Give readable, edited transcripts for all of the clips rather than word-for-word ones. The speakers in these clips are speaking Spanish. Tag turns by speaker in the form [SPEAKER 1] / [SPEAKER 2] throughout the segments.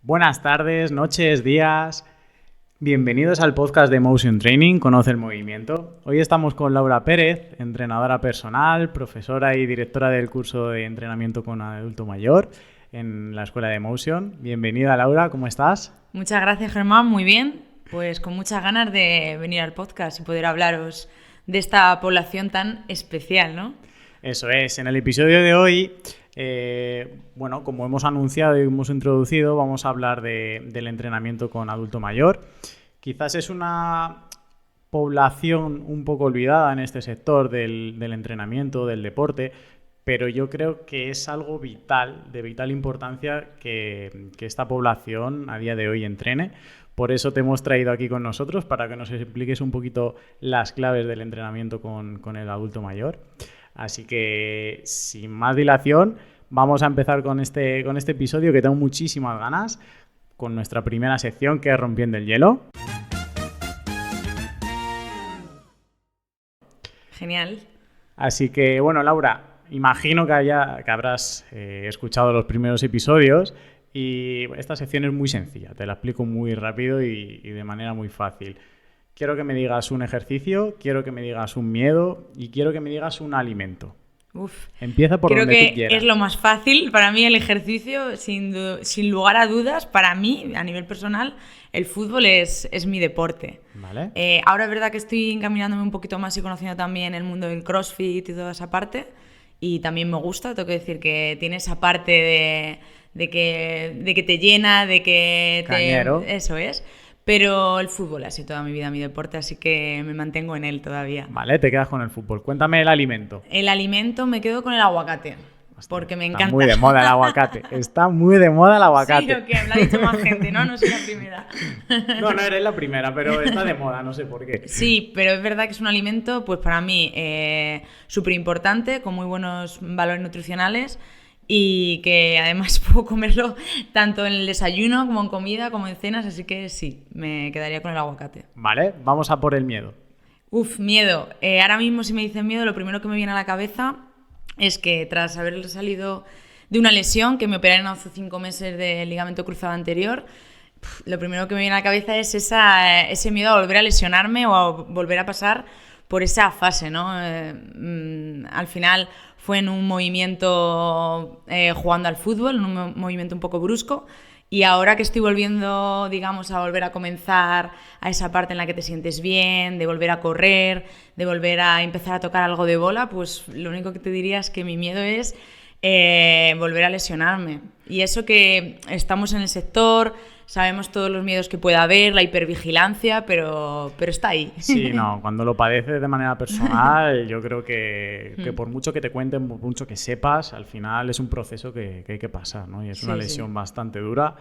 [SPEAKER 1] Buenas tardes, noches, días. Bienvenidos al podcast de Motion Training, Conoce el Movimiento. Hoy estamos con Laura Pérez, entrenadora personal, profesora y directora del curso de entrenamiento con adulto mayor en la Escuela de Motion. Bienvenida, Laura, ¿cómo estás?
[SPEAKER 2] Muchas gracias, Germán, muy bien. Pues con muchas ganas de venir al podcast y poder hablaros de esta población tan especial, ¿no?
[SPEAKER 1] Eso es, en el episodio de hoy, como hemos anunciado y hemos introducido, vamos a hablar del entrenamiento con adulto mayor. Quizás es una población un poco olvidada en este sector del entrenamiento, del deporte, pero yo creo que es algo vital, de vital importancia que esta población a día de hoy entrene. Por eso te hemos traído aquí con nosotros, para que nos expliques un poquito las claves del entrenamiento con el adulto mayor. Así que, sin más dilación, vamos a empezar con este episodio que tengo muchísimas ganas, con nuestra primera sección, que es Rompiendo el Hielo.
[SPEAKER 2] Genial.
[SPEAKER 1] Así que, bueno, Laura, imagino que habrás escuchado los primeros episodios y esta sección es muy sencilla, te la explico muy rápido y de manera muy fácil. Quiero que me digas un ejercicio, quiero que me digas un miedo y quiero que me digas un alimento. Empieza por donde tú quieras.
[SPEAKER 2] Creo que es lo más fácil. Para mí el ejercicio, sin lugar a dudas, para mí, a nivel personal, el fútbol es mi deporte.
[SPEAKER 1] Vale.
[SPEAKER 2] Ahora es verdad que estoy encaminándome un poquito más y conociendo también el mundo del CrossFit y toda esa parte. Y también me gusta, tengo que decir que tiene esa parte de que te llena, de que
[SPEAKER 1] Cañero.
[SPEAKER 2] Eso es. Pero el fútbol ha sido toda mi vida mi deporte, así que me mantengo en él todavía.
[SPEAKER 1] Vale, te quedas con el fútbol. Cuéntame el alimento.
[SPEAKER 2] El alimento me quedo con el aguacate, porque me encanta.
[SPEAKER 1] Está muy de moda el aguacate. Está muy de moda el aguacate.
[SPEAKER 2] Sí, que me lo ha dicho más gente, ¿no? No soy la primera.
[SPEAKER 1] No eres la primera, pero está de moda, no sé por qué.
[SPEAKER 2] Sí, pero es verdad que es un alimento, pues para mí, súper importante, con muy buenos valores nutricionales. Y que además puedo comerlo tanto en el desayuno como en comida, como en cenas, así que sí, me quedaría con el aguacate.
[SPEAKER 1] Vale, vamos a por el miedo.
[SPEAKER 2] Miedo. Ahora mismo si me dicen miedo, lo primero que me viene a la cabeza es que tras haber salido de una lesión, que me operaron hace 5 meses del ligamento cruzado anterior, lo primero que me viene a la cabeza es ese miedo a volver a lesionarme o a volver a pasar por esa fase, ¿no? Al final fue en un movimiento jugando al fútbol, en un movimiento un poco brusco, y ahora que estoy volviendo, digamos, a volver a comenzar a esa parte en la que te sientes bien, de volver a correr, de volver a empezar a tocar algo de bola, pues lo único que te diría es que mi miedo es volver a lesionarme. Y eso que estamos en el sector, sabemos todos los miedos que pueda haber, la hipervigilancia, pero está ahí.
[SPEAKER 1] Sí, no, cuando lo padeces de manera personal, yo creo que por mucho que te cuenten, por mucho que sepas, al final es un proceso que hay que pasar, ¿no? Y es una lesión bastante dura,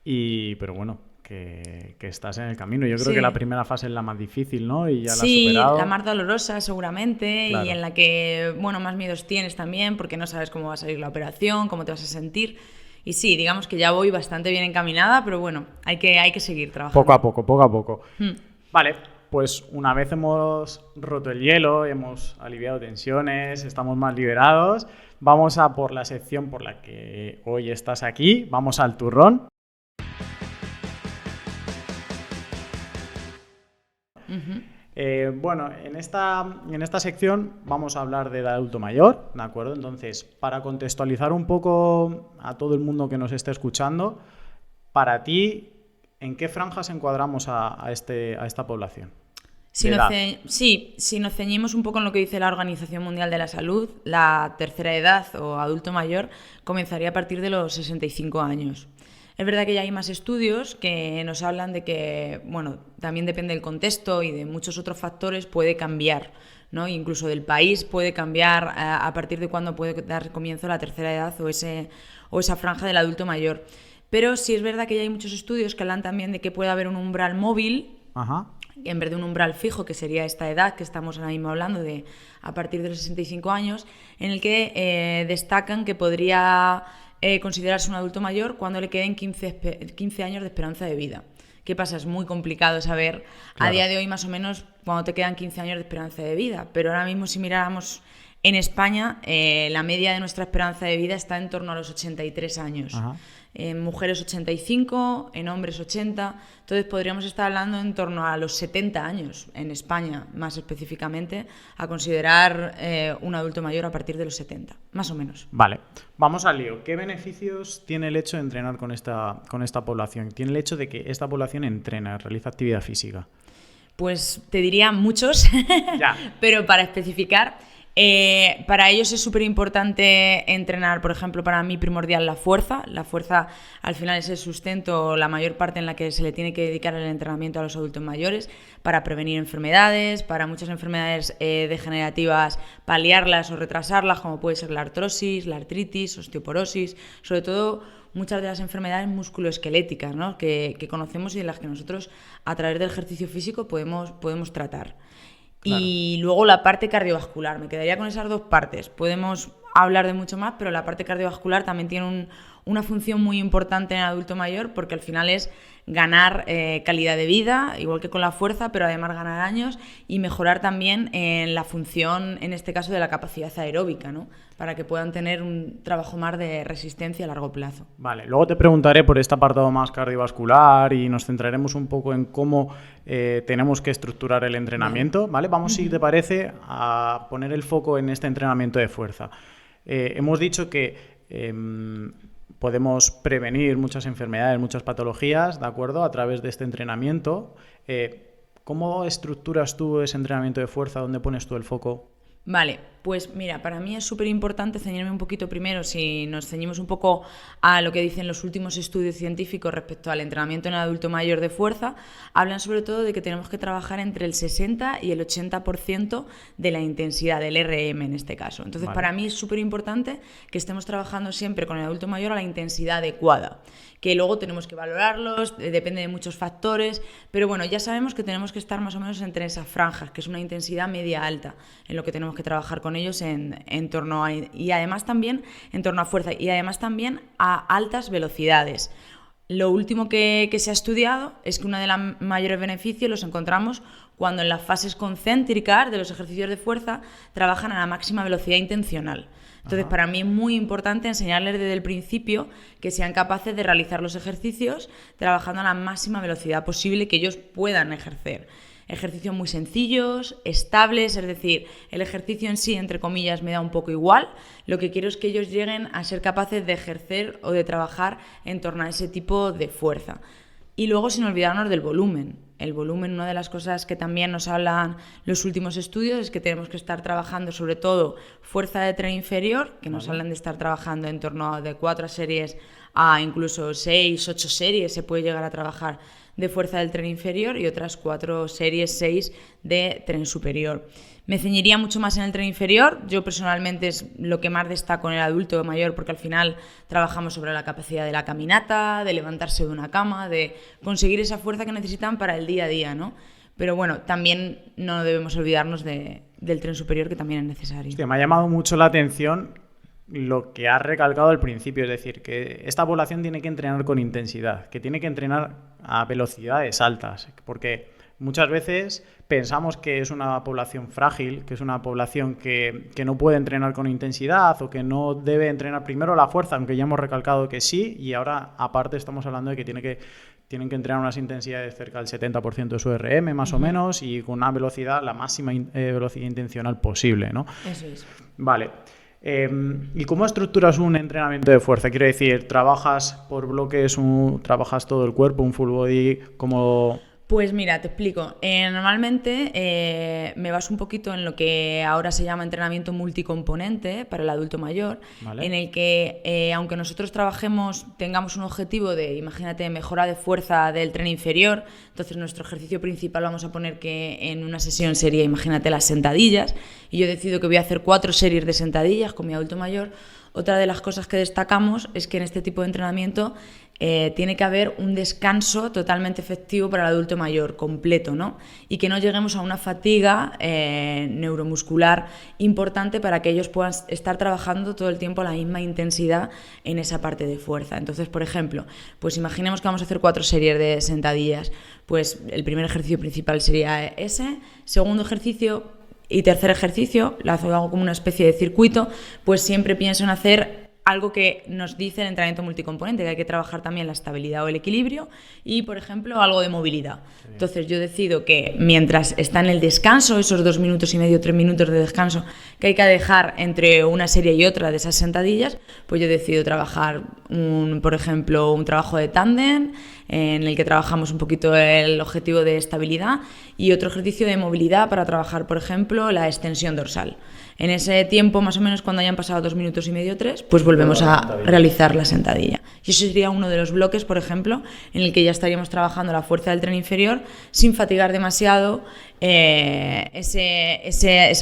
[SPEAKER 1] pero bueno, que estás en el camino. Yo creo que la primera fase es la más difícil, ¿no? Y ya la has superado.
[SPEAKER 2] Sí, la más dolorosa seguramente, claro. Y en la que, bueno, más miedos tienes también, porque no sabes cómo va a salir la operación, cómo te vas a sentir. Y sí, digamos que ya voy bastante bien encaminada, pero bueno, hay que seguir trabajando.
[SPEAKER 1] Poco a poco. Vale, pues una vez hemos roto el hielo, hemos aliviado tensiones, estamos más liberados, vamos a por la sección por la que hoy estás aquí, vamos al turrón. En esta sección vamos a hablar del adulto mayor, ¿de acuerdo? Entonces, para contextualizar un poco a todo el mundo que nos esté escuchando, para ti, ¿en qué franjas encuadramos a esta población?
[SPEAKER 2] Si nos ceñimos un poco en lo que dice la Organización Mundial de la Salud, la tercera edad o adulto mayor comenzaría a partir de los 65 años. Es verdad que ya hay más estudios que nos hablan de que, bueno, también depende del contexto y de muchos otros factores, puede cambiar, ¿no? Incluso del país puede cambiar a partir de cuándo puede dar comienzo la tercera edad o esa franja del adulto mayor. Pero sí es verdad que ya hay muchos estudios que hablan también de que puede haber un umbral móvil, en vez de un umbral fijo, que sería esta edad que estamos ahora mismo hablando, de a partir de los 65 años, en el que destacan que podría considerarse un adulto mayor cuando le queden 15 años de esperanza de vida. ¿Qué pasa? Es muy complicado saber a día de hoy más o menos cuando te quedan 15 años de esperanza de vida, pero ahora mismo si miráramos en España, la media de nuestra esperanza de vida está en torno a los 83 años. en mujeres 85, en hombres 80, entonces podríamos estar hablando en torno a los 70 años, en España más específicamente, a considerar un adulto mayor a partir de los 70, más o menos.
[SPEAKER 1] Vale, vamos al lío. ¿Qué beneficios tiene el hecho de entrenar con esta población? ¿Tiene el hecho de que esta población entrena, realiza actividad física?
[SPEAKER 2] Pues te diría muchos, pero para especificar, para ellos es súper importante entrenar, por ejemplo, para mí primordial la fuerza. La fuerza al final es el sustento, la mayor parte en la que se le tiene que dedicar el entrenamiento a los adultos mayores para prevenir enfermedades, para muchas enfermedades degenerativas, paliarlas o retrasarlas, como puede ser la artrosis, la artritis, osteoporosis, sobre todo muchas de las enfermedades musculoesqueléticas, ¿no? que conocemos y de las que nosotros a través del ejercicio físico podemos tratar. Claro. Y luego la parte cardiovascular, me quedaría con esas dos partes. Podemos hablar de mucho más, pero la parte cardiovascular también tiene una función muy importante en el adulto mayor, porque al final es ganar calidad de vida, igual que con la fuerza, pero además ganar años y mejorar también en la función, en este caso, de la capacidad aeróbica, ¿no? Para que puedan tener un trabajo más de resistencia a largo plazo.
[SPEAKER 1] Vale, luego te preguntaré por este apartado más cardiovascular y nos centraremos un poco en cómo tenemos que estructurar el entrenamiento, ¿vale? Vamos, si te parece, a poner el foco en este entrenamiento de fuerza. Hemos dicho que podemos prevenir muchas enfermedades, muchas patologías, ¿de acuerdo?, a través de este entrenamiento. ¿Cómo estructuras tú ese entrenamiento de fuerza? ¿Dónde pones tú el foco?
[SPEAKER 2] Vale, pues mira, para mí es súper importante ceñirme un poquito primero, si nos ceñimos un poco a lo que dicen los últimos estudios científicos respecto al entrenamiento en el adulto mayor de fuerza, hablan sobre todo de que tenemos que trabajar entre el 60 y el 80% de la intensidad del RM en este caso. Entonces, vale, para mí es súper importante que estemos trabajando siempre con el adulto mayor a la intensidad adecuada, que luego tenemos que valorarlos, depende de muchos factores, pero bueno, ya sabemos que tenemos que estar más o menos entre esas franjas, que es una intensidad media-alta, en lo que tenemos que trabajar con ellos en torno a, y además también en torno a fuerza, y además también a altas velocidades. Lo último que se ha estudiado es que uno de los mayores beneficios los encontramos cuando en las fases concéntricas de los ejercicios de fuerza trabajan a la máxima velocidad intencional. Entonces, para mí es muy importante enseñarles desde el principio que sean capaces de realizar los ejercicios trabajando a la máxima velocidad posible que ellos puedan ejercer. Ejercicios muy sencillos, estables, es decir, el ejercicio en sí, entre comillas, me da un poco igual. Lo que quiero es que ellos lleguen a ser capaces de ejercer o de trabajar en torno a ese tipo de fuerza. Y luego, sin olvidarnos del volumen. El volumen, una de las cosas que también nos hablan los últimos estudios es que tenemos que estar trabajando sobre todo fuerza de tren inferior, que nos hablan de estar trabajando en torno a de 4 series a incluso 6, 8 series se puede llegar a trabajar de fuerza del tren inferior y otras 4 series, 6 de tren superior. Me ceñiría mucho más en el tren inferior. Yo personalmente es lo que más destaco en el adulto mayor, porque al final trabajamos sobre la capacidad de la caminata, de levantarse de una cama, de conseguir esa fuerza que necesitan para el día a día, ¿no? Pero bueno, también no debemos olvidarnos del tren superior, que también es necesario.
[SPEAKER 1] Hostia, me ha llamado mucho la atención lo que has recalcado al principio, es decir, que esta población tiene que entrenar con intensidad, que tiene que entrenar a velocidades altas, porque muchas veces pensamos que es una población frágil, que es una población que no puede entrenar con intensidad o que no debe entrenar primero la fuerza, aunque ya hemos recalcado que sí, y ahora aparte estamos hablando de que tienen que entrenar unas intensidades cerca del 70% de su RM más o menos y con una velocidad, la máxima velocidad intencional posible, ¿no?
[SPEAKER 2] Eso es.
[SPEAKER 1] Vale. ¿Y cómo estructuras un entrenamiento de fuerza? Quiero decir, ¿trabajas por bloques, trabajas todo el cuerpo, un full body? ¿Cómo...?
[SPEAKER 2] Pues mira, te explico. Normalmente me baso un poquito en lo que ahora se llama entrenamiento multicomponente para el adulto mayor, ¿vale? En el que, aunque nosotros tengamos un objetivo de, imagínate, mejora de fuerza del tren inferior, entonces nuestro ejercicio principal vamos a poner que en una sesión sería, imagínate, las sentadillas, y yo decido que voy a hacer 4 series de sentadillas con mi adulto mayor. Otra de las cosas que destacamos es que en este tipo de entrenamiento tiene que haber un descanso totalmente efectivo para el adulto mayor, completo, ¿no? Y que no lleguemos a una fatiga neuromuscular importante para que ellos puedan estar trabajando todo el tiempo a la misma intensidad en esa parte de fuerza. Entonces, por ejemplo, pues imaginemos que vamos a hacer 4 series de sentadillas. Pues el primer ejercicio principal sería ese, segundo ejercicio y tercer ejercicio, lo hago como una especie de circuito, pues siempre pienso en hacer algo que nos dice el entrenamiento multicomponente, que hay que trabajar también la estabilidad o el equilibrio y, por ejemplo, algo de movilidad. Entonces yo decido que mientras está en el descanso, esos 2 minutos y medio, 3 minutos de descanso que hay que dejar entre una serie y otra de esas sentadillas, pues yo decido trabajar, por ejemplo, un trabajo de tándem en el que trabajamos un poquito el objetivo de estabilidad y otro ejercicio de movilidad para trabajar, por ejemplo, la extensión dorsal. En ese tiempo, más o menos, cuando hayan pasado 2 minutos y medio, 3, pues volvemos a realizar la sentadilla. Y eso sería uno de los bloques, por ejemplo, en el que ya estaríamos trabajando la fuerza del tren inferior sin fatigar demasiado esa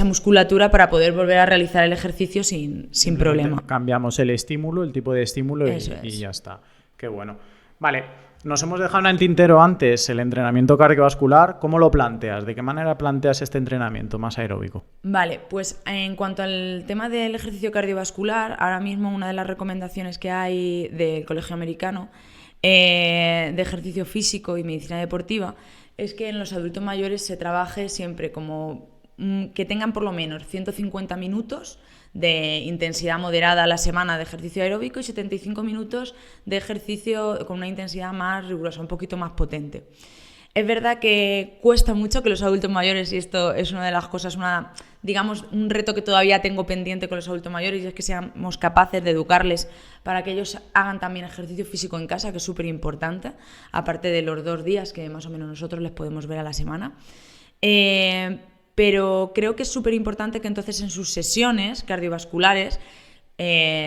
[SPEAKER 2] musculatura para poder volver a realizar el ejercicio sin problema.
[SPEAKER 1] Cambiamos el estímulo, el tipo de estímulo y ya está. Qué bueno. Vale. Nos hemos dejado en el tintero antes el entrenamiento cardiovascular. ¿Cómo lo planteas? ¿De qué manera planteas este entrenamiento más aeróbico?
[SPEAKER 2] Vale, pues en cuanto al tema del ejercicio cardiovascular, ahora mismo una de las recomendaciones que hay del Colegio Americano de ejercicio físico y medicina deportiva es que en los adultos mayores se trabaje siempre como que tengan por lo menos 150 minutos de intensidad moderada a la semana de ejercicio aeróbico y 75 minutos de ejercicio con una intensidad más rigurosa, un poquito más potente. Es verdad que cuesta mucho que los adultos mayores, y esto es una de las cosas, digamos, un reto que todavía tengo pendiente con los adultos mayores, y es que seamos capaces de educarles para que ellos hagan también ejercicio físico en casa, que es súper importante, aparte de los 2 días que más o menos nosotros les podemos ver a la semana. Pero creo que es súper importante que entonces en sus sesiones cardiovasculares,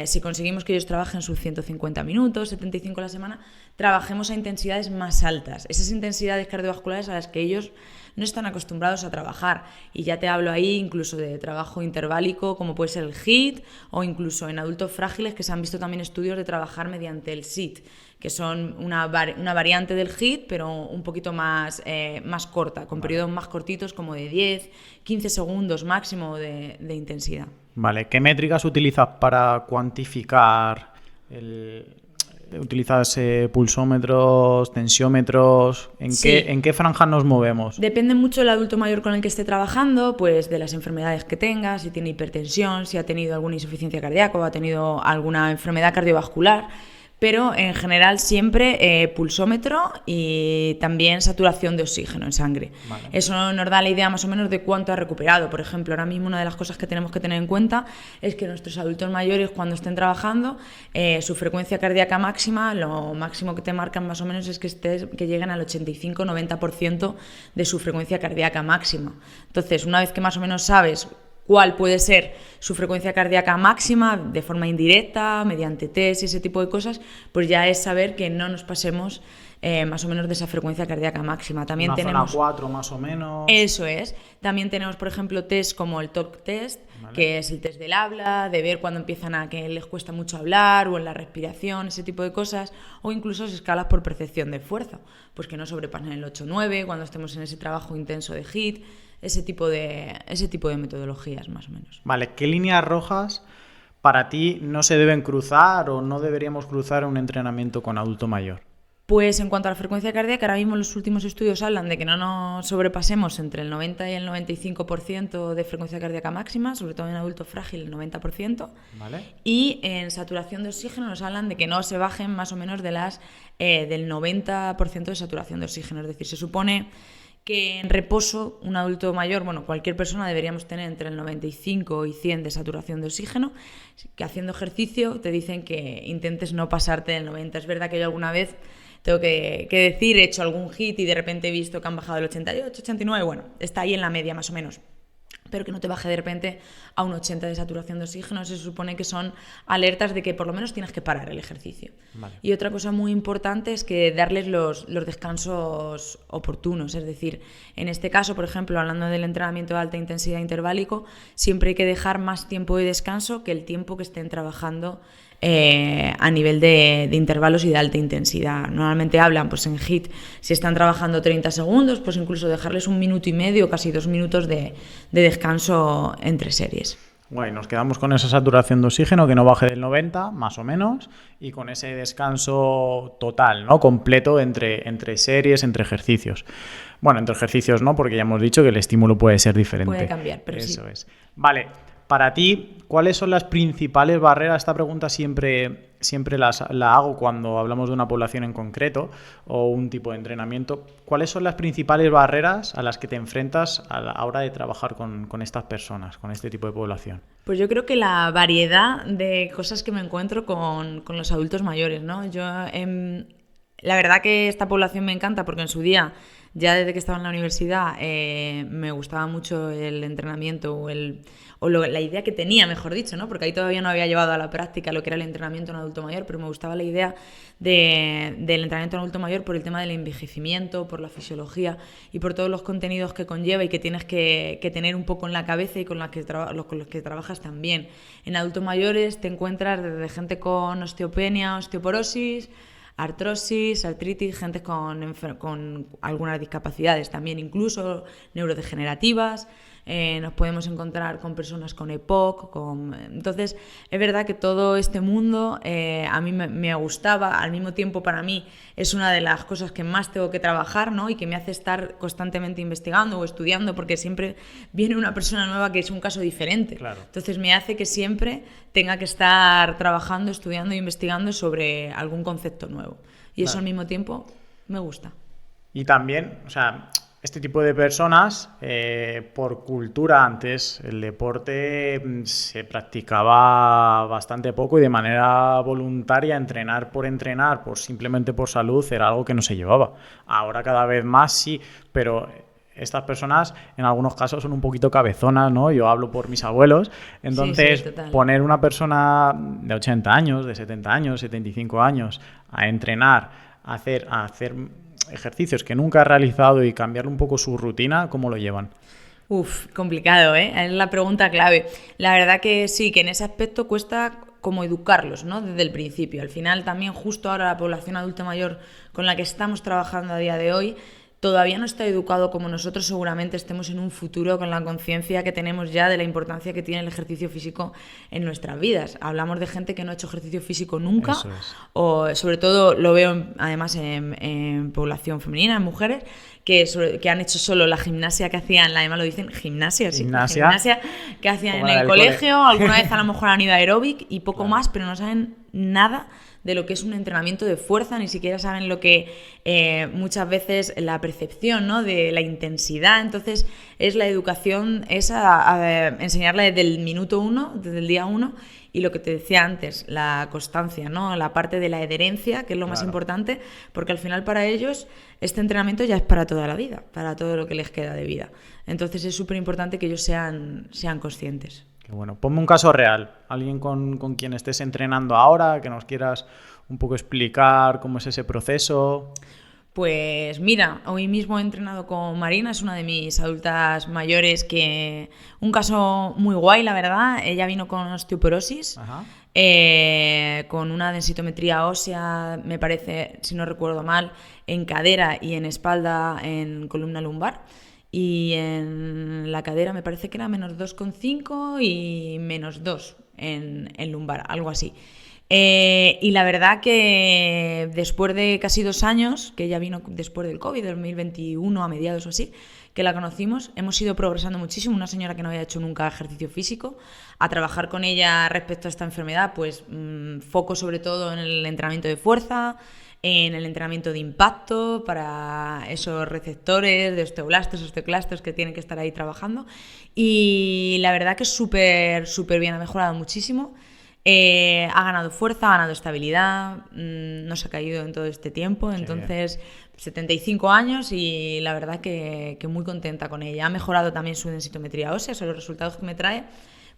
[SPEAKER 2] si conseguimos que ellos trabajen sus 150 minutos, 75 a la semana, trabajemos a intensidades más altas, esas intensidades cardiovasculares a las que ellos no están acostumbrados a trabajar. Y ya te hablo ahí incluso de trabajo interválico, como puede ser el HIIT, o incluso en adultos frágiles, que se han visto también estudios de trabajar mediante el SIT, que son una variante del HIIT, pero un poquito más corta, con periodos más cortitos, como de 10, 15 segundos máximo de intensidad.
[SPEAKER 1] Vale, ¿qué métricas utilizas para cuantificar ¿Utilizas pulsómetros, tensiómetros? ¿En qué franja nos movemos?
[SPEAKER 2] Depende mucho del adulto mayor con el que esté trabajando, pues de las enfermedades que tenga, si tiene hipertensión, si ha tenido alguna insuficiencia cardíaca o ha tenido alguna enfermedad cardiovascular. Pero en general siempre pulsómetro y también saturación de oxígeno en sangre. Vale. Eso nos da la idea más o menos de cuánto ha recuperado. Por ejemplo, ahora mismo una de las cosas que tenemos que tener en cuenta es que nuestros adultos mayores, cuando estén trabajando, su frecuencia cardíaca máxima, lo máximo que te marcan más o menos es que lleguen al 85-90% de su frecuencia cardíaca máxima. Entonces, una vez que más o menos sabes cuál puede ser su frecuencia cardíaca máxima de forma indirecta, mediante test y ese tipo de cosas, pues ya es saber que no nos pasemos más o menos de esa frecuencia cardíaca máxima. También tenemos
[SPEAKER 1] zona 4 más o menos.
[SPEAKER 2] Eso es. También tenemos, por ejemplo, test como el talk test, ¿vale? Que es el test del habla, de ver cuando empiezan a que les cuesta mucho hablar o en la respiración, ese tipo de cosas, o incluso escalas por percepción de fuerza, pues que no sobrepasen el 8-9 cuando estemos en ese trabajo intenso de HIIT. Ese tipo de metodologías, más o menos.
[SPEAKER 1] Vale, ¿qué líneas rojas para ti no se deben cruzar o no deberíamos cruzar en un entrenamiento con adulto mayor?
[SPEAKER 2] Pues en cuanto a la frecuencia cardíaca, ahora mismo los últimos estudios hablan de que no nos sobrepasemos entre el 90 y el 95% de frecuencia cardíaca máxima, sobre todo en adulto frágil el 90%.
[SPEAKER 1] ¿Vale?
[SPEAKER 2] Y en saturación de oxígeno nos hablan de que no se bajen más o menos del 90% de saturación de oxígeno. Es decir, se supone que en reposo un adulto mayor, bueno, cualquier persona deberíamos tener entre el 95 y 100 de saturación de oxígeno, que haciendo ejercicio te dicen que intentes no pasarte del 90. Es verdad que yo alguna vez tengo que decir, he hecho algún HIIT y de repente he visto que han bajado del 88, 89, bueno, está ahí en la media más o menos. Pero que no te baje de repente a un 80 de saturación de oxígeno, se supone que son alertas de que por lo menos tienes que parar el ejercicio. Vale. Y otra cosa muy importante es que darles los descansos oportunos, es decir, en este caso, por ejemplo, hablando del entrenamiento de alta intensidad interválico, siempre hay que dejar más tiempo de descanso que el tiempo que estén trabajando a nivel de intervalos y de alta intensidad. Normalmente hablan, pues en HIIT, si están trabajando 30 segundos, pues incluso dejarles 1 minuto y medio, casi 2 minutos de descanso entre series.
[SPEAKER 1] Bueno, nos quedamos con esa saturación de oxígeno que no baje del 90, más o menos, y con ese descanso total, ¿no? Completo entre series, entre ejercicios. Bueno, entre ejercicios no, porque ya hemos dicho que el estímulo puede ser diferente.
[SPEAKER 2] Puede cambiar, pero
[SPEAKER 1] eso
[SPEAKER 2] sí.
[SPEAKER 1] Es. Vale. Para ti, ¿cuáles son las principales barreras? Esta pregunta siempre la hago cuando hablamos de una población en concreto o un tipo de entrenamiento. ¿Cuáles son las principales barreras a las que te enfrentas a la hora de trabajar con estas personas, con este tipo de población?
[SPEAKER 2] Pues yo creo que la variedad de cosas que me encuentro con los adultos mayores, ¿no? La verdad que esta población me encanta porque en su día, ya desde que estaba en la universidad, me gustaba mucho el entrenamiento la idea que tenía, mejor dicho, ¿no? Porque ahí todavía no había llevado a la práctica lo que era el entrenamiento en adulto mayor, pero me gustaba la idea del entrenamiento en adulto mayor por el tema del envejecimiento, por la fisiología y por todos los contenidos que conlleva y que tienes que tener un poco en la cabeza y con los que trabajas también. En adultos mayores te encuentras desde gente con osteopenia, osteoporosis, artrosis, artritis, gente con algunas discapacidades también, incluso neurodegenerativas. Nos podemos encontrar con personas con EPOC. Entonces, es verdad que todo este mundo a mí me gustaba. Al mismo tiempo, para mí, es una de las cosas que más tengo que trabajar, ¿no? Y que me hace estar constantemente investigando o estudiando, porque siempre viene una persona nueva que es un caso diferente.
[SPEAKER 1] Claro.
[SPEAKER 2] Entonces, me hace que siempre tenga que estar trabajando, estudiando e investigando sobre algún concepto nuevo. Y eso al mismo tiempo me gusta.
[SPEAKER 1] Y también, o sea, este tipo de personas, por cultura antes, el deporte se practicaba bastante poco y de manera voluntaria, entrenar, simplemente por salud, era algo que no se llevaba. Ahora cada vez más sí, pero estas personas en algunos casos son un poquito cabezonas, ¿no? Yo hablo por mis abuelos. Entonces,
[SPEAKER 2] sí,
[SPEAKER 1] poner una persona de 80 años, de 70 años, 75 años a entrenar, a hacer ejercicios que nunca ha realizado y cambiarle un poco su rutina, ¿cómo lo llevan?
[SPEAKER 2] Complicado, ¿eh? Es la pregunta clave. La verdad que sí, que en ese aspecto cuesta como educarlos, ¿no? Desde el principio. Al final también justo ahora la población adulta mayor con la que estamos trabajando a día de hoy todavía no está educado como nosotros seguramente estemos en un futuro, con la conciencia que tenemos ya de la importancia que tiene el ejercicio físico en nuestras vidas. Hablamos de gente que no ha hecho ejercicio físico nunca, o sobre todo lo veo además en población femenina, en mujeres, que han hecho solo la gimnasia que hacían, además lo dicen gimnasia que hacían en el colegio, alguna vez a lo mejor han ido a aeróbic y poco más, pero no saben nada de lo que es un entrenamiento de fuerza, ni siquiera saben lo que muchas veces la percepción, ¿no? De la intensidad. Entonces es la educación, es enseñarle desde el minuto 1, desde el día 1, y lo que te decía antes, la constancia, ¿no? La parte de la adherencia, que es lo más importante, porque al final para ellos este entrenamiento ya es para toda la vida, para todo lo que les queda de vida. Entonces es súper importante que ellos sean conscientes.
[SPEAKER 1] Qué bueno. Ponme un caso real, alguien con quien estés entrenando ahora, que nos quieras un poco explicar cómo es ese proceso.
[SPEAKER 2] Pues mira, hoy mismo he entrenado con Marina, es una de mis adultas mayores, un caso muy guay, la verdad. Ella vino con osteoporosis, con una densitometría ósea, me parece, si no recuerdo mal, en cadera y en espalda, en columna lumbar. Y en la cadera me parece que era menos 2,5 y menos 2 en lumbar, algo así. Y la verdad que después de casi 2 años, que ella vino después del COVID, 2021 a mediados o así, que la conocimos, hemos ido progresando muchísimo. Una señora que no había hecho nunca ejercicio físico, a trabajar con ella respecto a esta enfermedad, pues foco sobre todo en el entrenamiento de fuerza, en el entrenamiento de impacto para esos receptores de osteoblastos, osteoclastos que tienen que estar ahí trabajando. Y la verdad que es súper bien, ha mejorado muchísimo. Ha ganado fuerza, ha ganado estabilidad, no se ha caído en todo este tiempo. Entonces, 75 años y la verdad que muy contenta con ella. Ha mejorado también su densitometría ósea, son los resultados que me trae.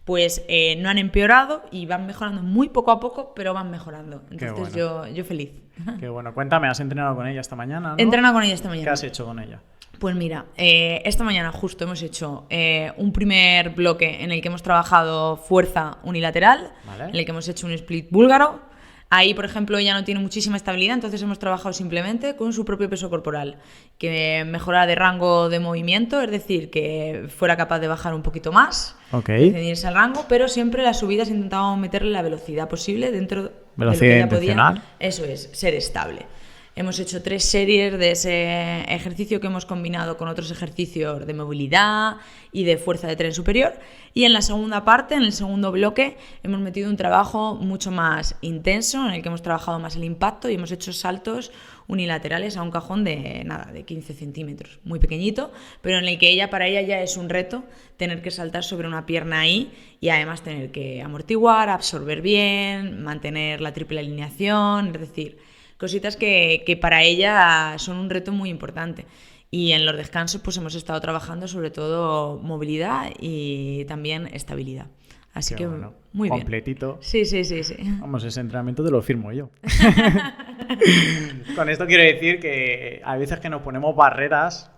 [SPEAKER 2] Pues no han empeorado y van mejorando muy poco a poco, pero van mejorando. Entonces yo feliz.
[SPEAKER 1] Qué bueno. Cuéntame, ¿has entrenado con ella esta mañana, no?
[SPEAKER 2] He entrenado con ella esta mañana.
[SPEAKER 1] ¿Qué has hecho con ella?
[SPEAKER 2] Pues mira, esta mañana justo hemos hecho un primer bloque en el que hemos trabajado fuerza unilateral, en el que hemos hecho un split búlgaro. Ahí, por ejemplo, ella no tiene muchísima estabilidad, entonces hemos trabajado simplemente con su propio peso corporal, que mejorara de rango de movimiento, es decir, que fuera capaz de bajar un poquito más, ceñirse al rango, pero siempre las subidas intentábamos meterle la velocidad posible dentro de lo que ella podía. Eso es, ser estable. Hemos hecho 3 series de ese ejercicio que hemos combinado con otros ejercicios de movilidad y de fuerza de tren superior. Y en la segunda parte, en el segundo bloque, hemos metido un trabajo mucho más intenso, en el que hemos trabajado más el impacto y hemos hecho saltos unilaterales a un cajón de 15 centímetros, muy pequeñito, pero en el que para ella ya es un reto tener que saltar sobre una pierna ahí y además tener que amortiguar, absorber bien, mantener la triple alineación, es decir, cositas que para ella son un reto muy importante. Y en los descansos pues hemos estado trabajando sobre todo movilidad y también estabilidad. Así
[SPEAKER 1] Qué
[SPEAKER 2] que
[SPEAKER 1] bueno.
[SPEAKER 2] muy bien.
[SPEAKER 1] Completito.
[SPEAKER 2] Sí.
[SPEAKER 1] Vamos, ese entrenamiento te lo firmo yo. Con esto quiero decir que hay veces que nos ponemos barreras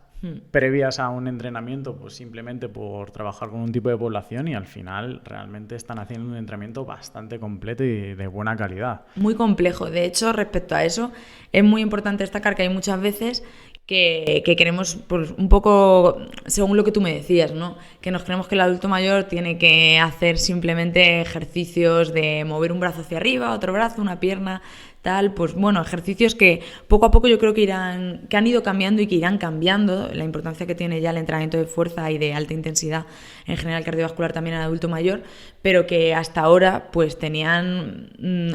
[SPEAKER 1] previas a un entrenamiento, pues simplemente por trabajar con un tipo de población y al final realmente están haciendo un entrenamiento bastante completo y de buena calidad.
[SPEAKER 2] Muy complejo. De hecho, respecto a eso, es muy importante destacar que hay muchas veces que queremos, pues, un poco, según lo que tú me decías, ¿no? Que nos creemos que el adulto mayor tiene que hacer simplemente ejercicios de mover un brazo hacia arriba, otro brazo, una pierna, tal, pues bueno, ejercicios que poco a poco yo creo que han ido cambiando y que irán cambiando, la importancia que tiene ya el entrenamiento de fuerza y de alta intensidad en general cardiovascular también en adulto mayor, pero que hasta ahora pues tenían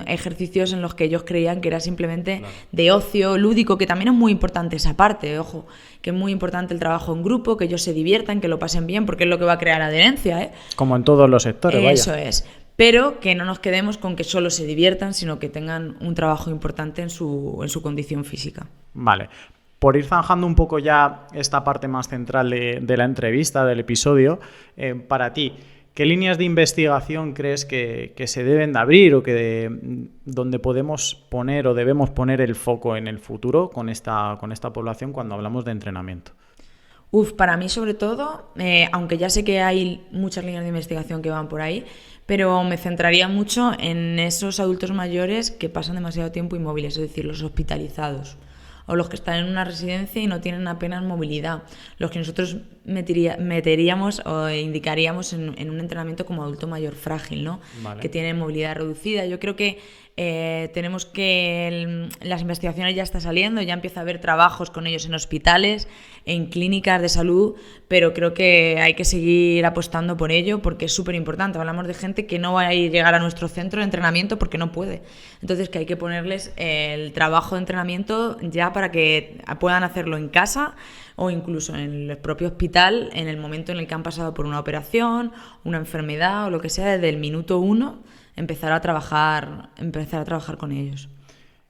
[SPEAKER 2] ejercicios en los que ellos creían que era simplemente de ocio, lúdico, que también es muy importante esa parte, ojo, que es muy importante el trabajo en grupo, que ellos se diviertan, que lo pasen bien, porque es lo que va a crear adherencia, ¿eh?
[SPEAKER 1] Como en todos los sectores, vaya.
[SPEAKER 2] Eso es. Pero que no nos quedemos con que solo se diviertan, sino que tengan un trabajo importante en su condición física.
[SPEAKER 1] Vale. Por ir zanjando un poco ya esta parte más central de la entrevista, del episodio, para ti, ¿qué líneas de investigación crees que se deben de abrir o donde podemos poner o debemos poner el foco en el futuro con esta población cuando hablamos de entrenamiento?
[SPEAKER 2] Para mí sobre todo, aunque ya sé que hay muchas líneas de investigación que van por ahí, pero me centraría mucho en esos adultos mayores que pasan demasiado tiempo inmóviles, es decir, los hospitalizados o los que están en una residencia y no tienen apenas movilidad, los que nosotros meteríamos o indicaríamos en un entrenamiento como adulto mayor frágil, ¿no? Vale. Que tiene movilidad reducida. Yo creo que tenemos que las investigaciones ya están saliendo, ya empieza a haber trabajos con ellos en hospitales, en clínicas de salud, pero creo que hay que seguir apostando por ello porque es súper importante. Hablamos de gente que no va a llegar a nuestro centro de entrenamiento porque no puede. Entonces que hay que ponerles el trabajo de entrenamiento ya para que puedan hacerlo en casa o incluso en el propio hospital en el momento en el que han pasado por una operación, una enfermedad o lo que sea, desde el minuto 1 empezar a trabajar con ellos.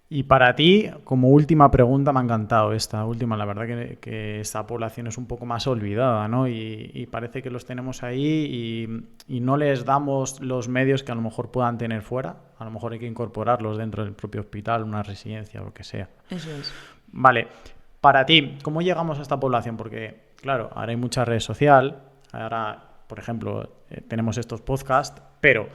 [SPEAKER 1] Y para ti, como última pregunta, me ha encantado esta última. La verdad que esta población es un poco más olvidada, ¿no? Y parece que los tenemos ahí y no les damos los medios que a lo mejor puedan tener fuera. A lo mejor hay que incorporarlos dentro del propio hospital, una residencia o lo que sea.
[SPEAKER 2] Eso es.
[SPEAKER 1] Vale. Para ti, ¿cómo llegamos a esta población? Porque, claro, ahora hay mucha red social. Ahora, por ejemplo, tenemos estos podcasts, pero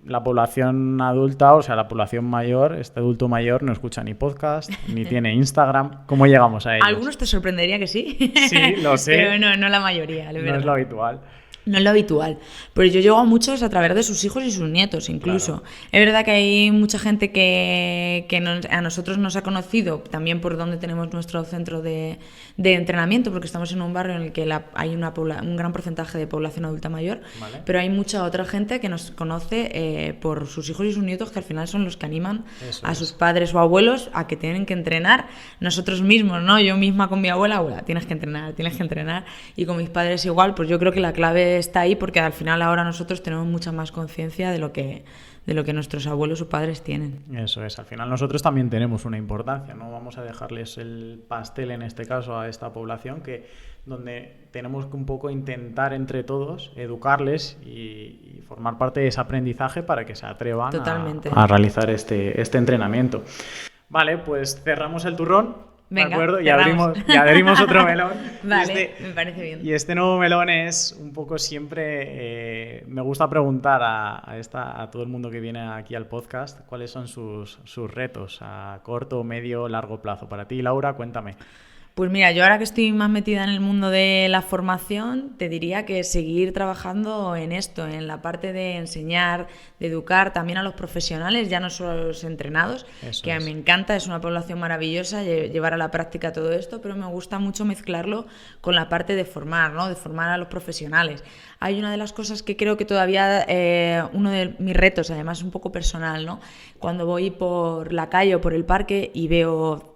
[SPEAKER 1] la población adulta, o sea, la población mayor, este adulto mayor no escucha ni podcast, ni tiene Instagram. ¿Cómo llegamos a ellos?
[SPEAKER 2] Algunos te sorprendería que sí.
[SPEAKER 1] Sí, lo sé.
[SPEAKER 2] Pero no la mayoría,
[SPEAKER 1] no es lo habitual.
[SPEAKER 2] No es lo habitual, pero yo llego a muchos a través de sus hijos y sus nietos incluso. Claro. Es verdad que hay mucha gente que a nosotros nos ha conocido también por donde tenemos nuestro centro de entrenamiento, porque estamos en un barrio en el que hay un gran porcentaje de población adulta mayor, vale. Pero hay mucha otra gente que nos conoce por sus hijos y sus nietos, que al final son los que animan a sus padres o abuelos a que tienen que entrenar nosotros mismos, ¿no? Yo misma con mi abuela, tienes que entrenar, y con mis padres igual. Pues yo creo que la clave está ahí porque al final ahora nosotros tenemos mucha más conciencia de lo que nuestros abuelos o padres tienen.
[SPEAKER 1] Eso es, al final nosotros también tenemos una importancia, no vamos a dejarles el pastel en este caso a esta población donde tenemos que un poco intentar entre todos educarles y formar parte de ese aprendizaje para que se atrevan a realizar este entrenamiento. Vale, pues cerramos el turrón.
[SPEAKER 2] Venga,
[SPEAKER 1] ¿de acuerdo? Y abrimos otro melón.
[SPEAKER 2] Vale, me parece bien.
[SPEAKER 1] Y este nuevo melón es un poco siempre... me gusta preguntar a todo el mundo que viene aquí al podcast cuáles son sus retos a corto, medio, largo plazo. Para ti, Laura, cuéntame.
[SPEAKER 2] Pues mira, yo ahora que estoy más metida en el mundo de la formación, te diría que seguir trabajando en esto, en la parte de enseñar, de educar también a los profesionales, ya no solo a los entrenados,
[SPEAKER 1] Eso
[SPEAKER 2] que
[SPEAKER 1] es.
[SPEAKER 2] me encanta, es una población maravillosa llevar a la práctica todo esto, pero me gusta mucho mezclarlo con la parte de formar, ¿no? De formar a los profesionales. Hay una de las cosas que creo que todavía, uno de mis retos, además un poco personal, ¿no? Cuando voy por la calle o por el parque y veo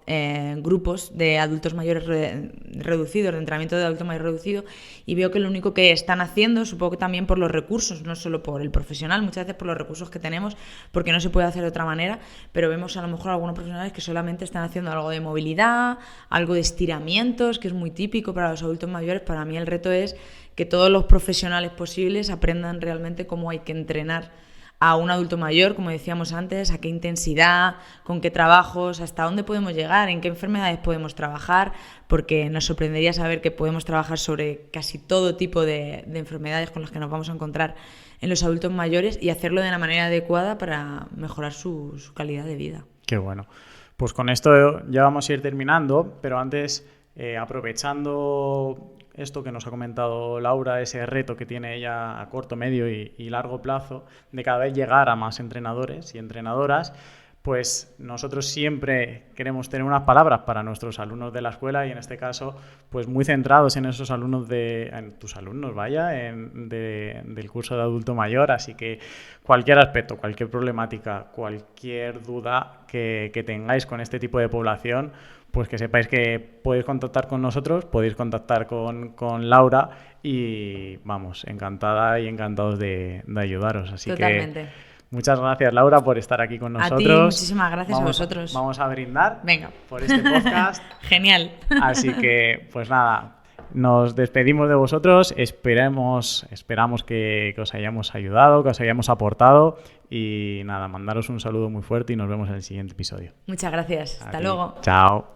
[SPEAKER 2] grupos de adultos mayores reducidos, de entrenamiento de adulto mayor reducido, y veo que lo único que están haciendo, supongo que también por los recursos, no solo por el profesional, muchas veces por los recursos que tenemos, porque no se puede hacer de otra manera, pero vemos a lo mejor algunos profesionales que solamente están haciendo algo de movilidad, algo de estiramientos, que es muy típico para los adultos mayores. Para mí el reto es que todos los profesionales posibles aprendan realmente cómo hay que entrenar a un adulto mayor, como decíamos antes, a qué intensidad, con qué trabajos, hasta dónde podemos llegar, en qué enfermedades podemos trabajar, porque nos sorprendería saber que podemos trabajar sobre casi todo tipo de enfermedades con las que nos vamos a encontrar en los adultos mayores y hacerlo de la manera adecuada para mejorar su calidad de vida.
[SPEAKER 1] Qué bueno. Pues con esto ya vamos a ir terminando, pero antes, aprovechando esto que nos ha comentado Laura, ese reto que tiene ella a corto, medio y largo plazo, de cada vez llegar a más entrenadores y entrenadoras, pues nosotros siempre queremos tener unas palabras para nuestros alumnos de la escuela y en este caso, pues muy centrados en esos alumnos, en tus alumnos, del curso de adulto mayor, así que cualquier aspecto, cualquier problemática, cualquier duda que tengáis con este tipo de población, pues que sepáis que podéis contactar con nosotros, podéis contactar con Laura y vamos, encantada y encantados de ayudaros. Así
[SPEAKER 2] Totalmente.
[SPEAKER 1] que muchas gracias, Laura, por estar aquí con nosotros.
[SPEAKER 2] A ti, muchísimas gracias a vosotros.
[SPEAKER 1] Vamos a brindar.
[SPEAKER 2] Venga.
[SPEAKER 1] Por este podcast.
[SPEAKER 2] Genial.
[SPEAKER 1] Así que, pues nada, nos despedimos de vosotros. Esperamos que os hayamos ayudado, que os hayamos aportado. Y nada, mandaros un saludo muy fuerte y nos vemos en el siguiente episodio.
[SPEAKER 2] Muchas gracias. Hasta luego.
[SPEAKER 1] Chao.